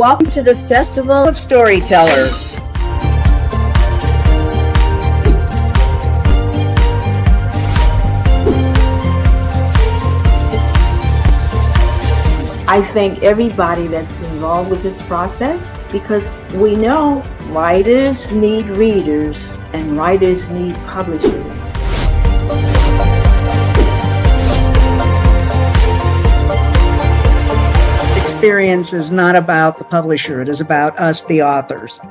Welcome to the Festival of Storytellers. I thank everybody that's involved with this process because we know writers need readers and writers need publishers. Experience is not about the publisher, it is about us, the authors.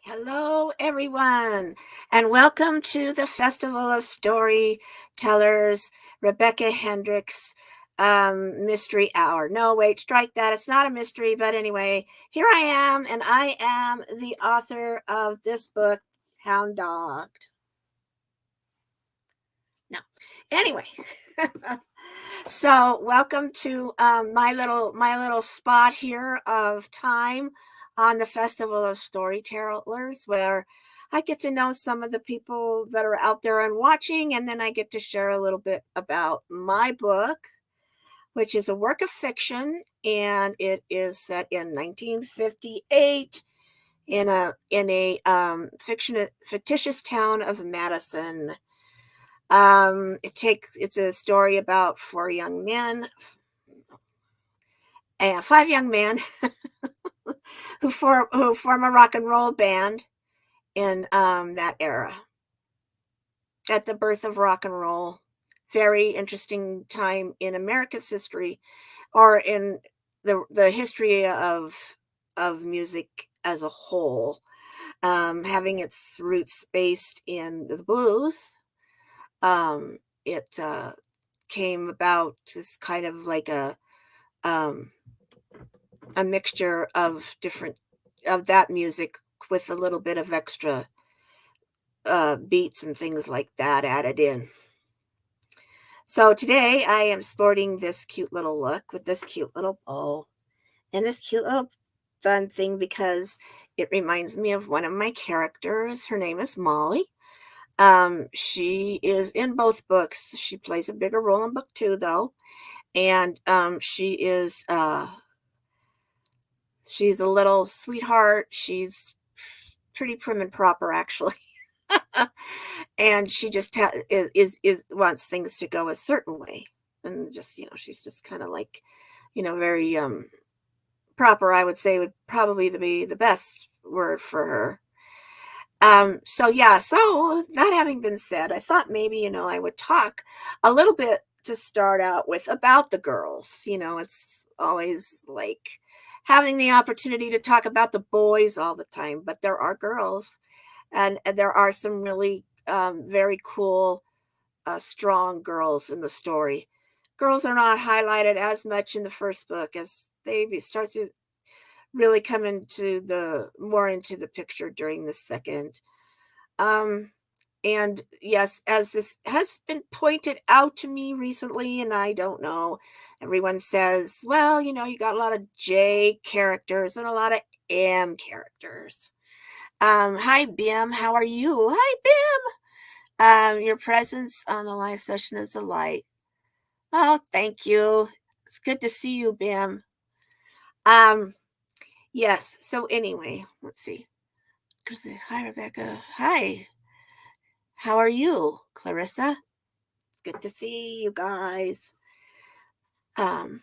Hello, everyone, and welcome to the Festival of Storytellers, Rebecca Hendricks Mystery Hour. No, wait, strike that. It's not a mystery, but anyway, here I am, and I am the author of this book, Hound Dogged. No, anyway. So welcome to my little spot here of time on the Festival of Storytellers, where I get to know some of the people that are out there and watching, and then I get to share a little bit about my book, which is a work of fiction, and it is set in 1958 in a fictitious town of Madison. It's a story about five young men who form a rock and roll band in that era, at the birth of rock and roll. Very interesting time in America's history, or in the history of music as a whole, having its roots based in the blues. It came about just kind of like a mixture of that music with a little bit of extra beats and things like that added in. So today I am sporting this cute little look with this cute little bow and this cute little fun thing because it reminds me of one of my characters. Her name is Molly. She is in both books. She plays a bigger role in book 2 though. And she is she's a little sweetheart. She's pretty prim and proper, actually. And she just wants things to go a certain way. And just, she's just kind of like, very proper, I would say, would probably be the best word for her. So that having been said, I thought maybe, I would talk a little bit to start out with about the girls. It's always like having the opportunity to talk about the boys all the time, but there are girls, and there are some really very cool, strong girls in the story. Girls are not highlighted as much in the first book as they start to really come into the picture during the second. And yes, as this has been pointed out to me recently, and I don't know, everyone says, well, you got a lot of J characters and a lot of M characters. Hi, Bim. How are you? Hi, Bim. Your presence on the live session is a light. Oh, thank you. It's good to see you, Bim. Yes. So anyway, let's see. Hi, Rebecca. Hi. How are you, Clarissa? It's good to see you guys. Um,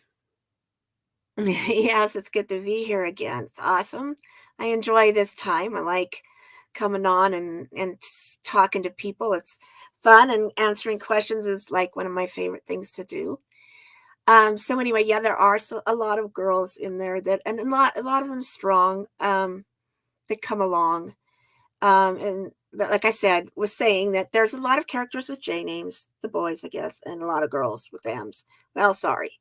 yes, it's good to be here again. It's awesome. I enjoy this time. I like coming on and talking to people. It's fun, and answering questions is like one of my favorite things to do. So anyway, yeah, there are a lot of girls in there that, and a lot of them strong, that come along. And like I said, was saying that there's a lot of characters with J names, the boys, I guess, and a lot of girls with M's. Well, sorry.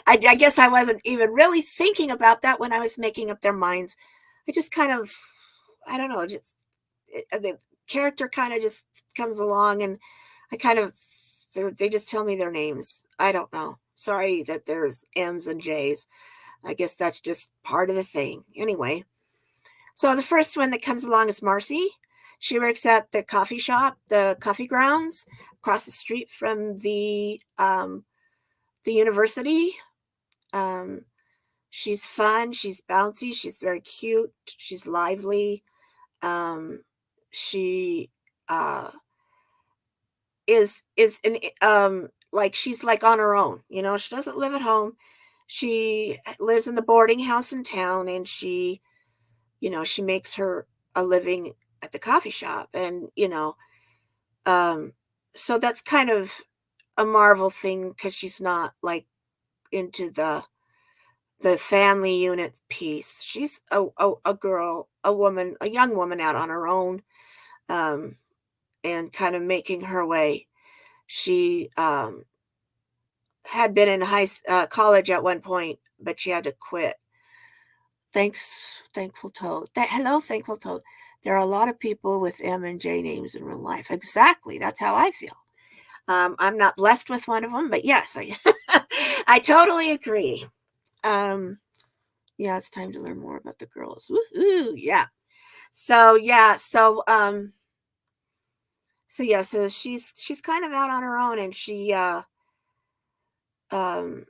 I guess I wasn't even really thinking about that when I was making up their minds. I just kind of, I don't know, just the character kind of just comes along, and I kind of, they just tell me their names. I don't know. Sorry that there's M's and J's. I guess that's just part of the thing. Anyway, so the first one that comes along is Marcy. She works at the coffee shop, the coffee grounds, across the street from the university. Um, she's fun. She's bouncy. She's very cute. She's lively. Um, she uh, is an like, she's like on her own. You know, she doesn't live at home. She lives in the boarding house in town, and she makes her a living at the coffee shop, and um so that's kind of a Marvel thing, because she's not like into the family unit piece. She's a girl, a young woman out on her own, um and kind of making her way. She had been in college at one point, but she had to quit. Thankful Toad. Hello, Thankful Toad. There are a lot of people with M and J names in real life. Exactly. That's how I feel. I'm not blessed with one of them, but yes, I totally agree. Um, yeah, it's time to learn more about the girls. Woohoo! Yeah. So yeah, so she's kind of out on her own, and um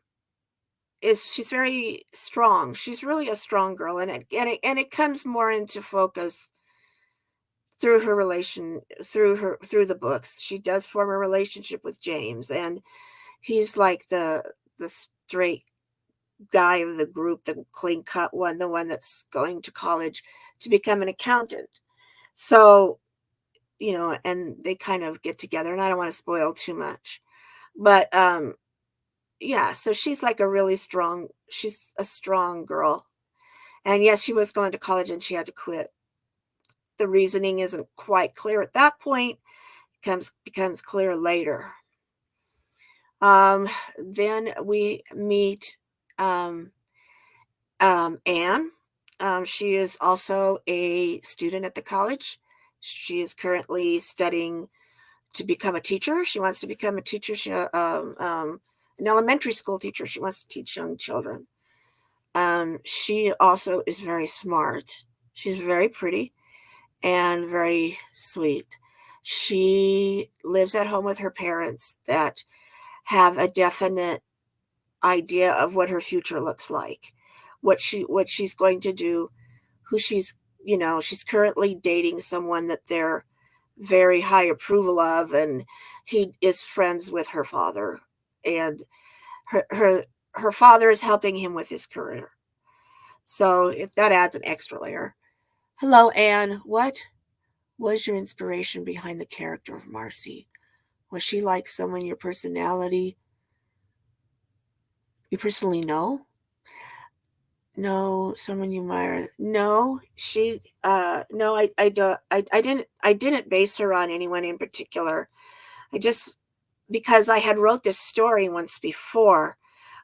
she's very strong. She's really a strong girl, and it comes more into focus through through the books. She does form a relationship with James, and he's like the straight guy of the group, the clean cut one, the one that's going to college to become an accountant. So, and they kind of get together, and I don't want to spoil too much. But yeah, so she's a strong girl. And yes, she was going to college, and she had to quit. The reasoning isn't quite clear at that point. Becomes clear later. Then we meet um, Anne. She is also a student at the college. She is currently studying to become a teacher. She wants to become a teacher. An elementary school teacher. She wants to teach young children. She also is very smart. She's very pretty and very sweet. She lives at home with her parents that have a definite idea of what her future looks like, what she's going to do, who she's currently dating someone that they're very high approval of, and he is friends with her father, and her father is helping him with his career. So that adds an extra layer. Hello, Anne. What was your inspiration behind the character of Marcy? Was she like someone you personally know? No, someone you admire. No, no, I don't, I didn't base her on anyone in particular. I just, because I had wrote this story once before,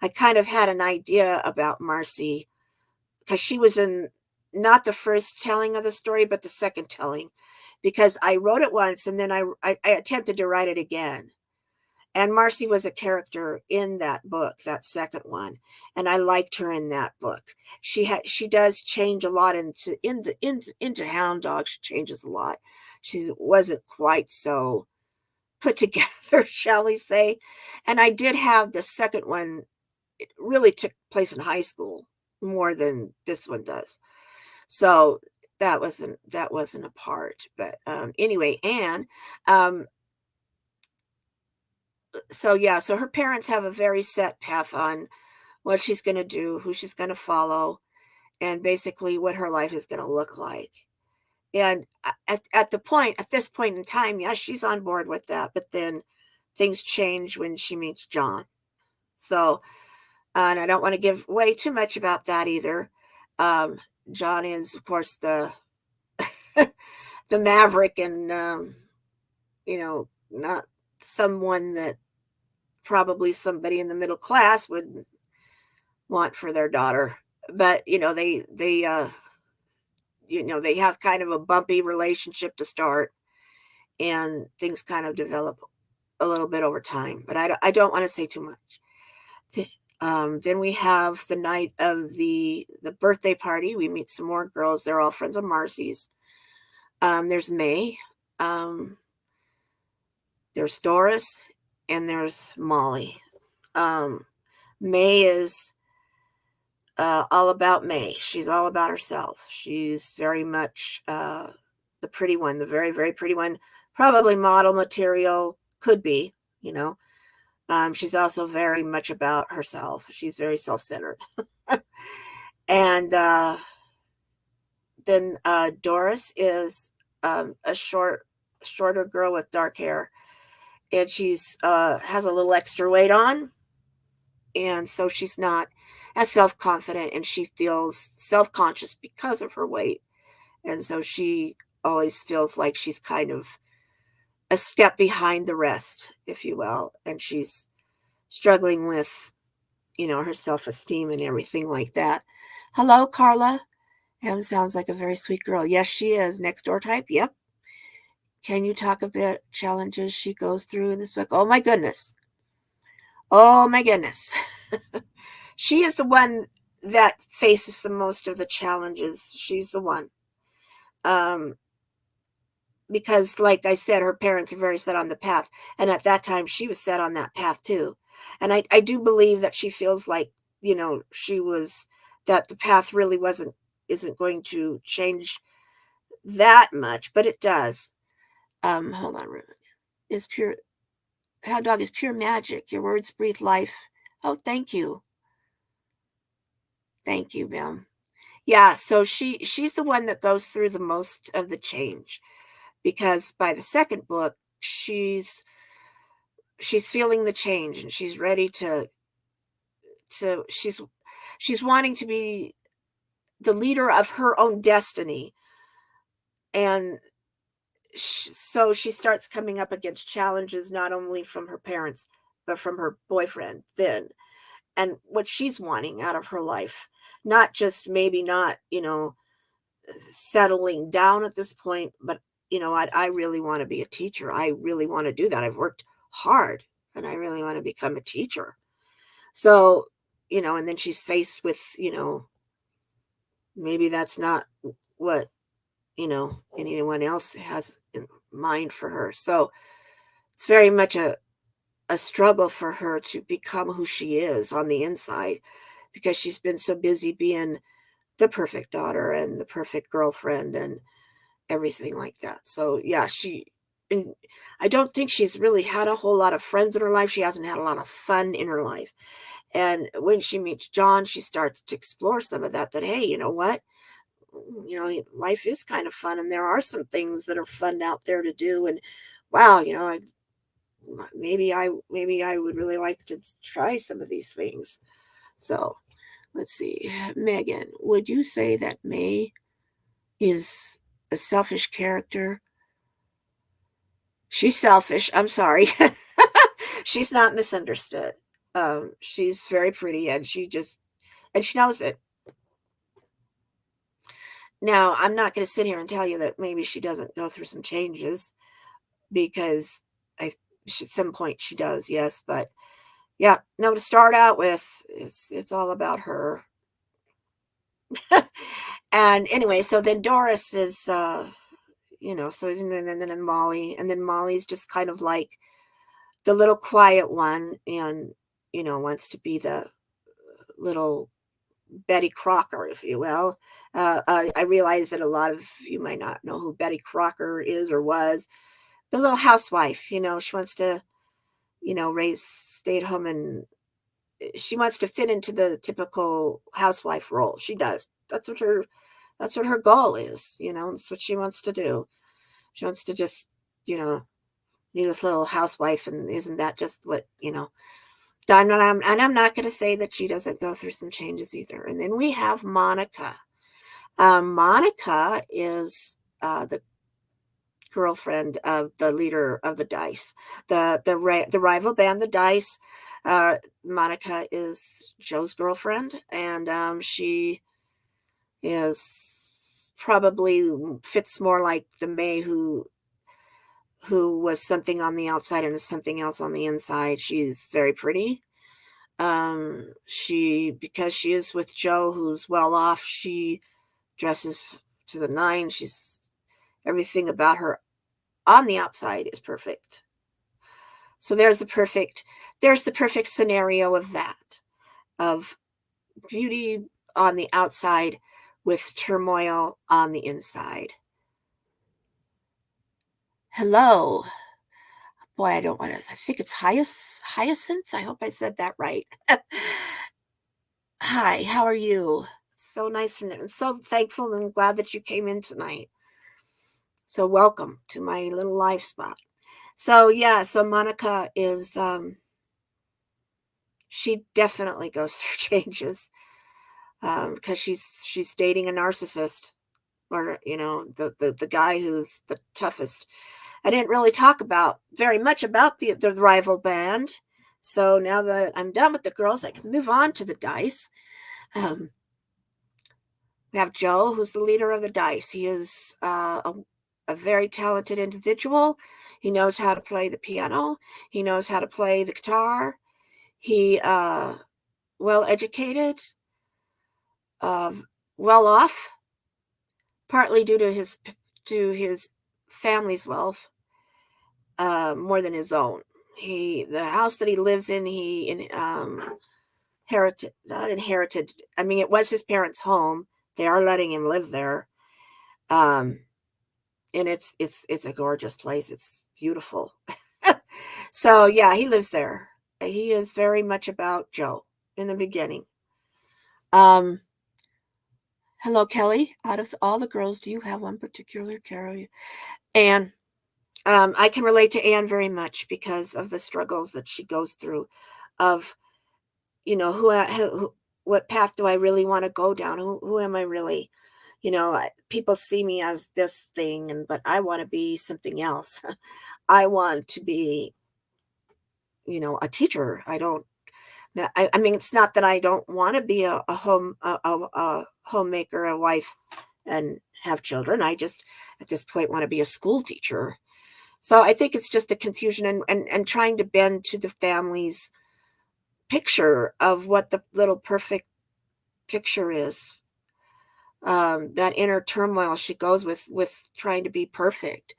I kind of had an idea about Marcy, because she was in not the first telling of the story, but the second telling, because I wrote it once, and then I attempted to write it again. And Marcy was a character in that book, that second one, and I liked her in that book. She does change a lot into Hound Dog. She changes a lot. She wasn't quite so put together, shall we say. And I did have the second one. It really took place in high school more than this one does. So that wasn't a part. But anyway, Anne, um, so yeah, so her parents have a very set path on what she's going to do, who she's going to follow, and basically what her life is going to look like. And at this point in time, yeah, she's on board with that. But then things change when she meets John. So, and I don't want to give away too much about that either. Um, John is, of course, the the maverick, and not someone that probably somebody in the middle class would want for their daughter. But they have kind of a bumpy relationship to start, and things kind of develop a little bit over time. But I don't want to say too much. Then we have the night of the birthday party. We meet some more girls. They're all friends of Marcy's. There's May. Um, there's Doris, and there's Molly. Um, May is all about May. She's all about herself. She's very much the pretty one, the very, very pretty one. Probably model material, could be, you know. She's also very much about herself. She's very self-centered. And then Doris is a shorter girl with dark hair, and she's has a little extra weight on, and so she's not as self-confident, and she feels self-conscious because of her weight, and so she always feels like she's kind of a step behind the rest, if you will, and she's struggling with her self-esteem and everything like that. Hello, Carla. Em sounds like a very sweet girl. Yes, she is. Next door type. Yep. Can you talk a bit challenges she goes through in this book? Oh my goodness. Oh my goodness. She is the one that faces the most of the challenges. She's the one. Um, because like I said, her parents are very set on the path. And at that time she was set on that path too. And I do believe that she feels like, she was, that the path really isn't going to change that much, but it does. Hold on, Ruben. Is pure Hound Dog is pure magic. Your words breathe life. Oh, thank you. Thank you, Bim. Yeah, so she's the one that goes through the most of the change, because by the second book, she's feeling the change, and she's ready to she's wanting to be the leader of her own destiny. And so she starts coming up against challenges, not only from her parents, but from her boyfriend then, and what she's wanting out of her life. Not just, maybe not, settling down at this point, but I really want to be a teacher. I really want to do that. I've worked hard, and I really want to become a teacher. So, and then she's faced with, maybe that's not what, anyone else has in mind for her. So it's very much a struggle for her to become who she is on the inside, because she's been so busy being the perfect daughter and the perfect girlfriend and everything like that. So yeah, and I don't think she's really had a whole lot of friends in her life. She hasn't had a lot of fun in her life. And when she meets John, she starts to explore some of that, hey, you know what? Life is kind of fun, and there are some things that are fun out there to do. And wow, maybe I would really like to try some of these things. So let's see. Megan, would you say that May is a selfish character? She's selfish. I'm sorry. She's not misunderstood. She's very pretty, and she knows it. Now, I'm not going to sit here and tell you that maybe she doesn't go through some changes, because at some point she does, yes. But yeah, no, to start out with, it's all about her. And anyway, so then Doris is, so then Molly, and then Molly's just kind of like the little quiet one, and, wants to be the little Betty Crocker, if you will. I realize that a lot of you might not know who Betty Crocker is or was. The little housewife, she wants to, raise, stay at home, and she wants to fit into the typical housewife role. She does. That's what her goal is. That's what she wants to do. She wants to just, you know, be this little housewife, and isn't that just what, and I'm not going to say that she doesn't go through some changes either. And then we have Monica. Monica is the girlfriend of the leader of the Dice, the rival band, the Dice. Monica is Joe's girlfriend, and she is probably fits more like the May who was something on the outside and is something else on the inside. She's very pretty. Because she is with Joe, who's well off, she dresses to the nine. She's everything about her on the outside is perfect. So there's the perfect scenario of that, of beauty on the outside with turmoil on the inside. Hello. Boy, I don't want to. I think it's Hyacinth. I hope I said that right. Hi, how are you? So nice and so thankful and glad that you came in tonight. So welcome to my little live spot. So yeah, so Monica is she definitely goes through changes because she's dating a narcissist, or the guy who's the toughest. I didn't really talk about very much about the rival band. So now that I'm done with the girls, I can move on to the Dice. We have Joe, who's the leader of the Dice. He is a very talented individual. He knows how to play the piano. He knows how to play the guitar. He well educated, well off, partly due to his family's wealth, more than his own. The house that he lives in, not inherited. I mean, it was his parents' home. They are letting him live there. And it's a gorgeous place. It's beautiful. So yeah, he lives there. He is very much about Joe in the beginning. Hello, Kelly. Out of all the girls, do you have one particular character? And I can relate to Anne very much because of the struggles that she goes through of, what path do I really want to go down? Who am I really? People see me as this thing, but I want to be something else. I want to be, a teacher. I mean, it's not that I don't want to be a homemaker, a wife, and have children. I just, at this point, want to be a school teacher. So I think it's just a confusion and trying to bend to the family's picture of what the little perfect picture is. That inner turmoil she goes with trying to be perfect.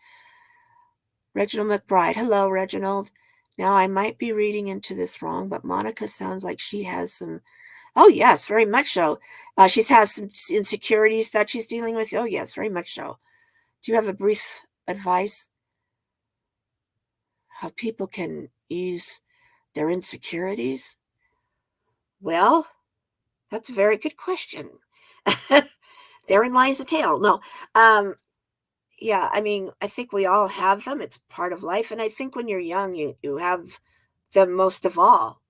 Reginald McBride. Hello, Reginald. Now, I might be reading into this wrong, but Monica sounds like she has some. Oh, yes, very much so. She's has some insecurities that she's dealing with. Oh, yes, very much so. Do you have a brief advice how people can ease their insecurities? Well, that's a very good question. Therein lies the tale. No, yeah, I mean, I think we all have them. It's part of life, and I think when you're young, you have them most of all.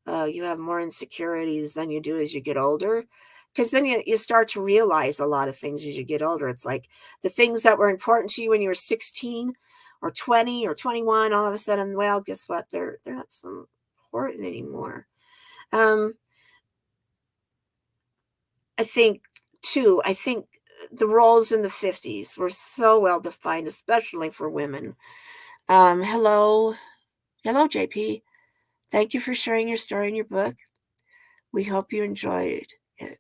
You have more insecurities than you do as you get older, because then you start to realize a lot of things as you get older. It's like the things that were important to you when you were 16 or 20 or 21, all of a sudden, well, guess what? They're not so important anymore. I think the roles in the 50s were so well defined, especially for women. Hello, JP. Thank you for sharing your story in your book. We hope you enjoyed it.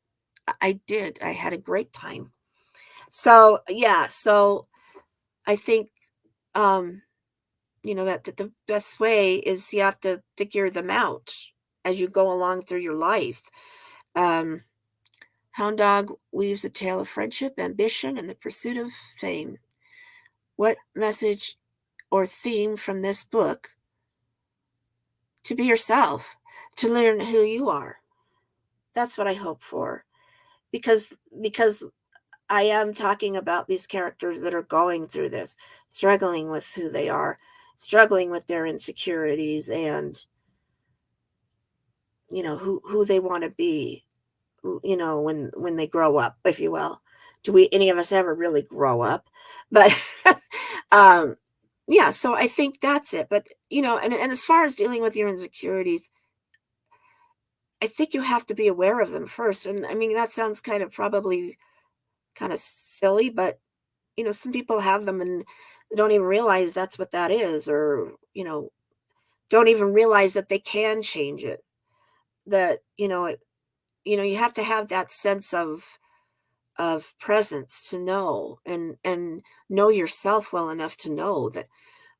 I did. I had a great time. So yeah, so I think that the best way is you have to figure them out as you go along through your life. Hound dog weaves a tale of friendship, ambition, and the pursuit of fame. What message or theme from this book? To be yourself, to learn who you are. That's what I hope for. Because I am talking about these characters that are going through this, struggling with who they are, struggling with their insecurities, and who they want to be, when they grow up, if you will. Do we any of us ever really grow up? But um yeah, so I think that's it. But and as far as dealing with your insecurities, I think you have to be aware of them first. And I mean, that sounds probably kind of silly, but some people have them and don't even realize that's what that is, or don't even realize that they can change it. That you have to have that sense of presence to know, and know yourself well enough to know that,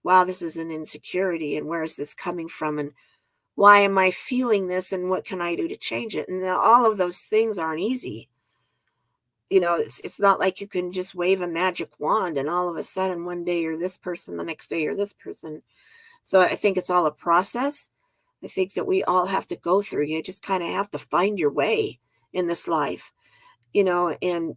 wow, this is an insecurity, and where is this coming from, and why am I feeling this, and what can I do to change it? And now all of those things aren't easy. It's not like you can just wave a magic wand and all of a sudden one day you're this person, the next day you're this person. So I think it's all a process. I think that we all have to go through. You just kind of have to find your way in this life, and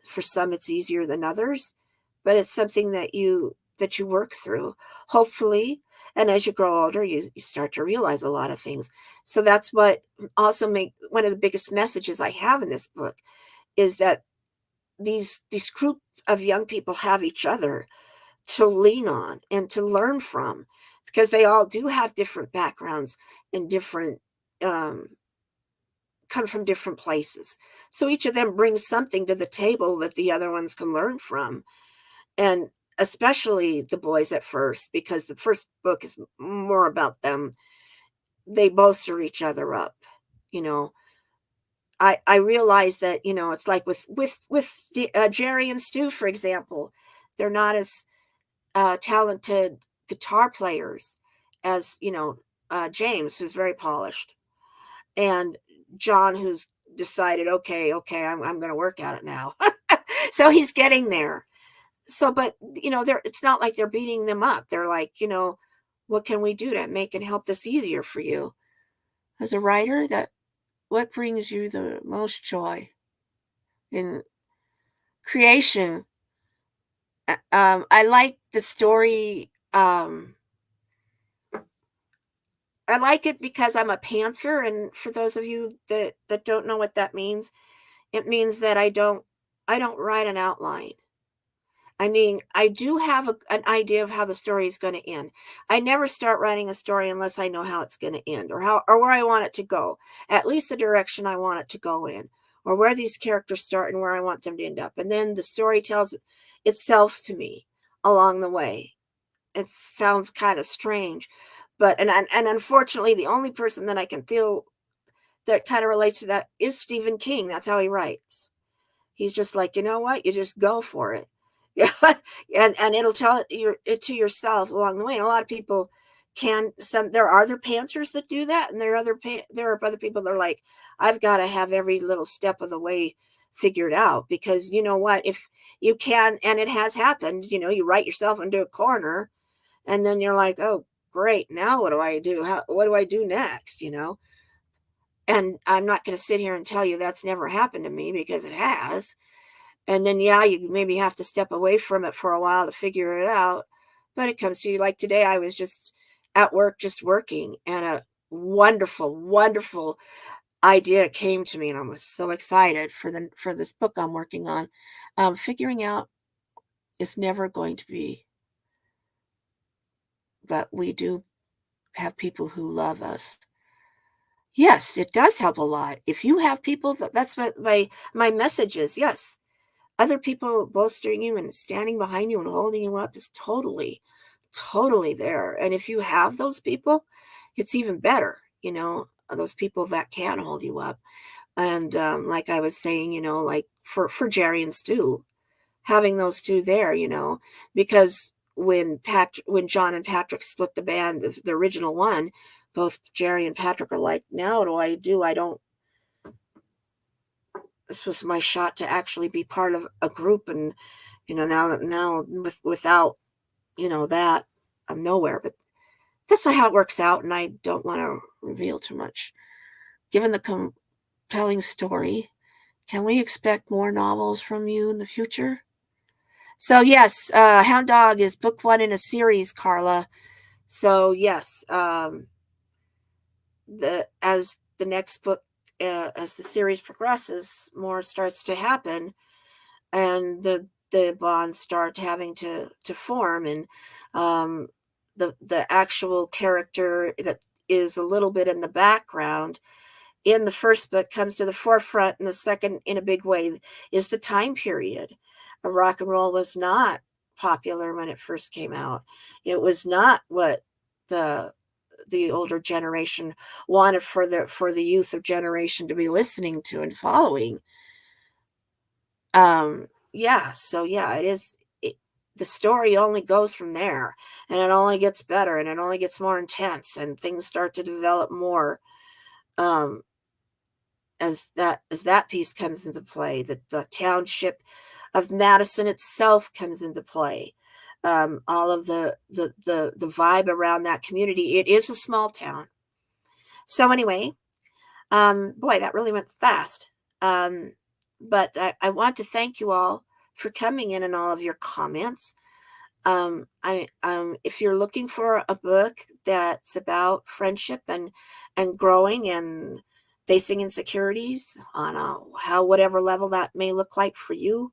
for some it's easier than others, but it's something that you work through, hopefully. And as you grow older, you start to realize a lot of things. So that's what also make one of the biggest messages I have in this book, is that these group of young people have each other to lean on and to learn from, because they all do have different backgrounds and different come from different places. So each of them brings something to the table that the other ones can learn from. And especially the boys at first, because the first book is more about them. They both stir each other up. You know, I realize that, it's like with Jerry and Stu, for example, they're not as talented guitar players as, James, who's very polished, and John, who's decided, okay, I'm going to work at it now. So he's getting there. So, but it's not like they're beating them up. They're like, what can we do to make and help this easier for you? As a writer, what brings you the most joy in creation? I like the story. I like it because I'm a pantser, and for those of you that don't know what that means, it means that I don't write an outline. I mean, I do have an idea of how the story is going to end. I never start writing a story unless I know how it's going to end, or where I want it to go, at least the direction I want it to go in, or where these characters start and where I want them to end up. And then the story tells itself to me along the way. It sounds kind of strange, but and unfortunately, the only person that I can feel that kind of relates to that is Stephen King. That's how he writes. He's just like, you know what? You just go for it. Yeah. And it'll tell it to yourself along the way. And a lot of people there are other pantsers that do that. And there are other people that are like, I've got to have every little step of the way figured out, because you know what, if you can, and it has happened, you write yourself into a corner, and then you're like, oh, great. Now what do I do? What do I do next? And I'm not going to sit here and tell you that's never happened to me, because it has. And then, yeah, you maybe have to step away from it for a while to figure it out. But it comes to you. Like today, I was just at work, just working, and a wonderful, wonderful idea came to me, and I was so excited for this book I'm working on. Figuring out is never going to be, but we do have people who love us. Yes, it does help a lot. If you have people that's what my message is. Yes, other people bolstering you and standing behind you and holding you up is totally, totally there. And if you have those people, it's even better, those people that can hold you up. And like I was saying, like for Jerry and Stu, having those two there, because when John and Patrick split the band, the original one, both Jerry and Patrick are like, now what do? I don't this was my shot to actually be part of a group. And, now without, that, I'm nowhere. But that's not how it works out. And I don't want to reveal too much. Given the compelling story, can we expect more novels from you in the future? So yes, Hound Dog is book 1 in a series, Carla. So yes, as the next book, as the series progresses, more starts to happen, and the bonds start having to form, and the actual character that is a little bit in the background in the first book comes to the forefront, and the second, in a big way, is the time period. Rock and roll was not popular when it first came out. It was not what the older generation wanted for the youth of generation to be listening to and following. It is. The story only goes from there, and it only gets better, and it only gets more intense, and things start to develop more. As that piece comes into play, that the township of Madison itself comes into play. All of the vibe around that community. It is a small town. So anyway, boy, that really went fast. But I want to thank you all for coming in and all of your comments. If you're looking for a book that's about friendship and growing and facing insecurities on whatever level that may look like for you,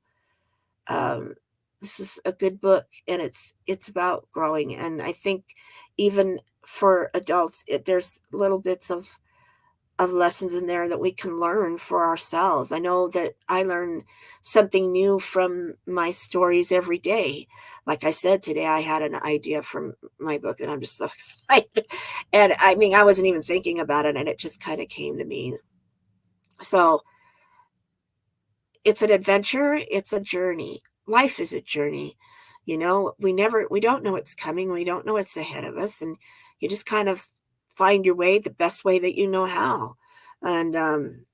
this is a good book, and it's about growing. And I think even for adults, there's little bits of lessons in there that we can learn for ourselves. I know that I learn something new from my stories every day. Like I said, today I had an idea from my book, and I'm just so excited. And I mean, I wasn't even thinking about it, and it just kind of came to me. So it's an adventure. It's a journey. Life is a journey. We don't know what's coming. We don't know what's ahead of us. And you just kind of find your way the best way that you know how. And, and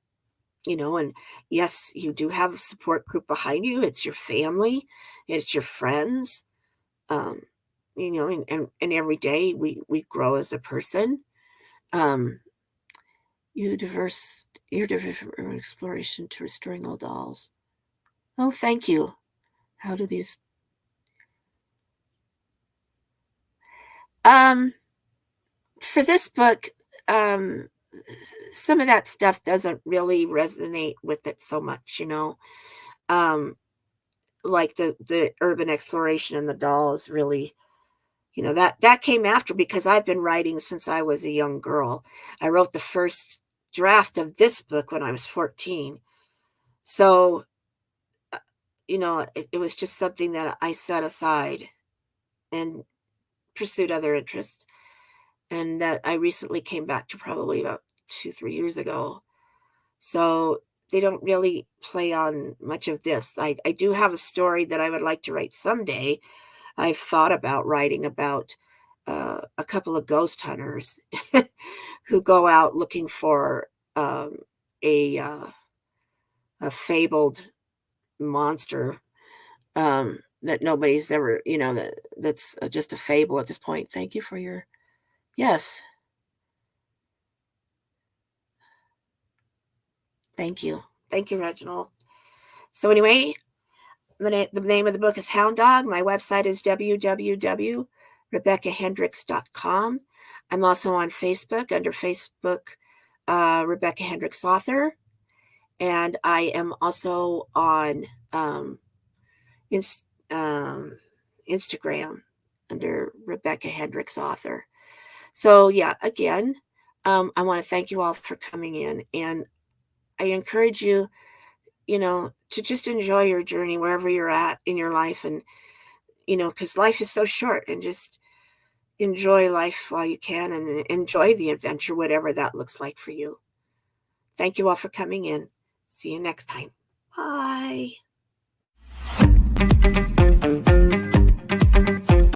yes, you do have a support group behind you. It's your family. It's your friends. And every day we grow as a person. Your diverse exploration to restoring old dolls. Oh, thank you. How do these... For this book, some of that stuff doesn't really resonate with it so much, like the urban exploration and the dolls really, that came after, because I've been writing since I was a young girl. I wrote the first draft of this book when I was 14. So, it was just something that I set aside and pursued other interests, and that I recently came back to probably about 2-3 years ago. So they don't really play on much of this. I do have a story that I would like to write someday. I've thought about writing about a couple of ghost hunters who go out looking for a fabled monster that nobody's ever, that's just a fable at this point. Thank you for your... Yes. Thank you. Thank you, Reginald. So anyway, the name of the book is Hound Dog. My website is www.rebeccahendricks.com. I'm also on Facebook under Facebook Rebecca Hendricks Author. And I am also on Instagram under Rebecca Hendricks Author. So yeah, again, I want to thank you all for coming in, and I encourage you, to just enjoy your journey wherever you're at in your life, and, because life is so short, and just enjoy life while you can, and enjoy the adventure, whatever that looks like for you. Thank you all for coming in. See you next time. Bye.